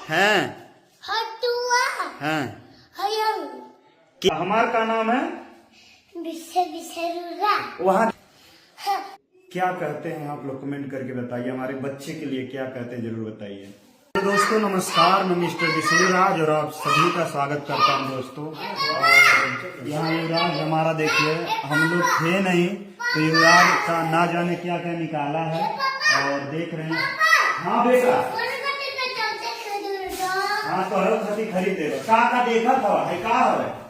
हैं हटुआ हैं हयम हमार का नाम है बिसरुरा वहाँ क्या कहते हैं आप लोग कमेंट करके बताइए। हमारे बच्चे के लिए क्या कहते हैं जरूर बताइए। तो दोस्तों नमस्कार, मैं मिस्टर विष्णुराज और आप सभी का स्वागत करता हूं दोस्तों। और यहाँ युवराज हमारा देखिए, हम लोग थे नहीं तो युवराज का ना जाने क्या क्या निकाला है और देख रहे हैं। हाँ बेटा, हाँ तो हर खती खरीद दे का देखा था है का है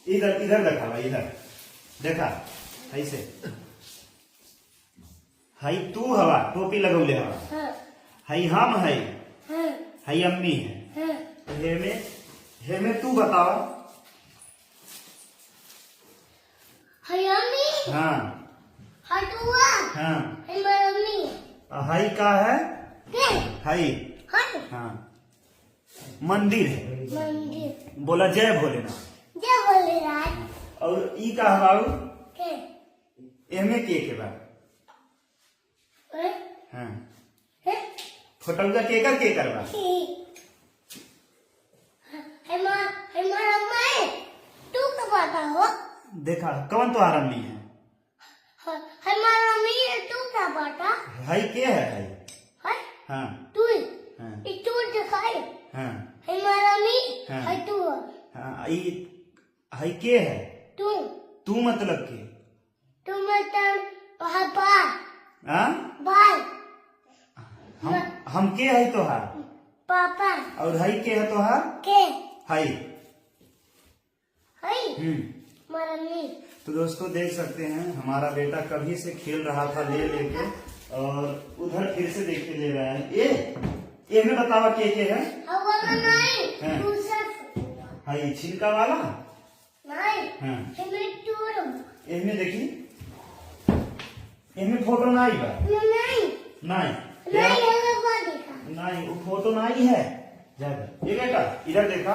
इधर इधर देखा भाई, इधर देखा ऐसे हई तू हवा टोपी लगौले हवा हई हम हई अम्मी है हेमे तू बताओ। हाँ हाँ हई का है हई हाँ मंदिर है। बोला जय भोलेनाथ। और ई का हवाऊ एमे के बा हाँ फोटोगा के करवा देखा कौन तो आरामी है हाई के है हाई हाँ हाँ हाँ हाँ हाई के है तू मतलब के हाँ हम के है तोहार पापा और हाई के है तोहार के हाई मम्मी। तो दोस्तों देख सकते हैं हमारा बेटा कभी से खेल रहा था ले लेके और उधर फिर से देख के ले रहा है। ये में बतावा के है हाई छिलका वाला हाँ इनमें देखी इनमें फोटो नहीं बा नहीं वो फोटो नहीं है। ये बेटा इधर देखा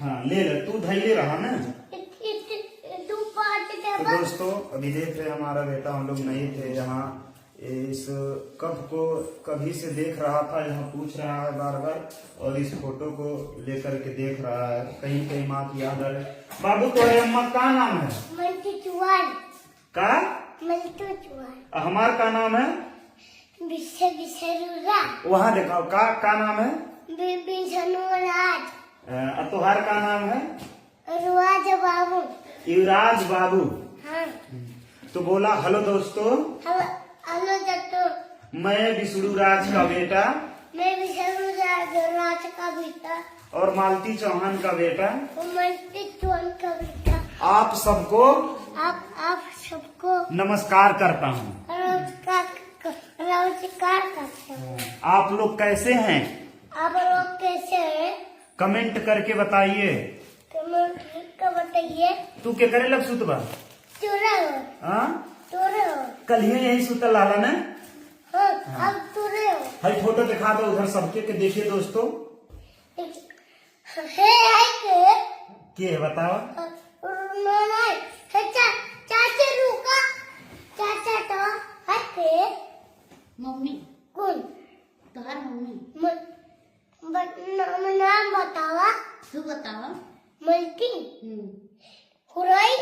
हाँ ले तू धैले रहा ना। तो दोस्तों अभी देख रहे हमारा बेटा, हम लोग नहीं थे यहाँ, इस कप को कभी से देख रहा था, यहाँ पूछ रहा है बार बार और इस फोटो को लेकर के देख रहा है। कहीं कहीं माँ की याद आ रही। बाबू तुम्हारे अम्मा का नाम है का हमार का नाम है वहाँ दिखाओ का नाम है तुहार का नाम है बाबू युवराज बाबू। हाँ। तो बोला हेलो दोस्तों, हेलो दोस्तों, मैं विष्णुराज का बेटा, मैं विष्णुराज का बेटा और मालती चौहान का बेटा, मालती चौहान का बेटा आप सबको आप सबको नमस्कार करता हूँ। नमस्कार करता हूँ। आप लोग कैसे हैं? आप लोग कैसे हैं? कमेंट करके बताइए। बताइए। तू क्या करे लग सुतबा हाँ कल ही यही सुतल लाला ने हाँ। हाई फोटो दिखा दो उधर सबके के देखिए दोस्तों। के बताओ मम्मी कौन तुम्हार मम्मी नाम बतावा तू बतावा मल्टी हुराई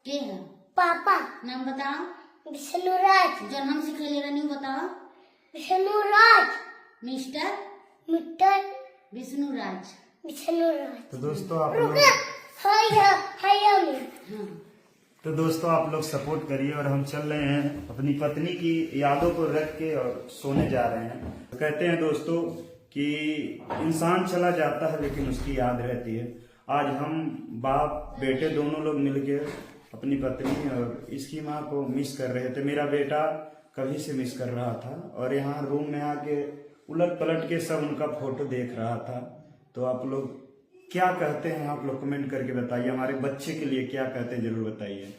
के है पापा नाम बताओ विष्णुराज जो हम सिखले रहनी बताओ विष्णुराज मिस्टर विष्णुराज। तो दोस्तों आप लोग तो दोस्तों आप लोग सपोर्ट करिए और हम चल रहे हैं अपनी पत्नी की यादों को रख के और सोने जा रहे हैं। तो कहते हैं दोस्तों कि इंसान चला जाता है लेकिन उसकी याद रहती है। आज हम बाप बेटे दोनों लोग मिलके अपनी पत्नी और इसकी माँ को मिस कर रहे थे। मेरा बेटा कभी से मिस कर रहा था और यहाँ रूम में आके उलट पलट के सब उनका फोटो देख रहा था। तो आप लोग क्या कहते हैं आप लोग कमेंट करके बताइए। हमारे बच्चे के लिए क्या कहते हैं जरूर बताइए।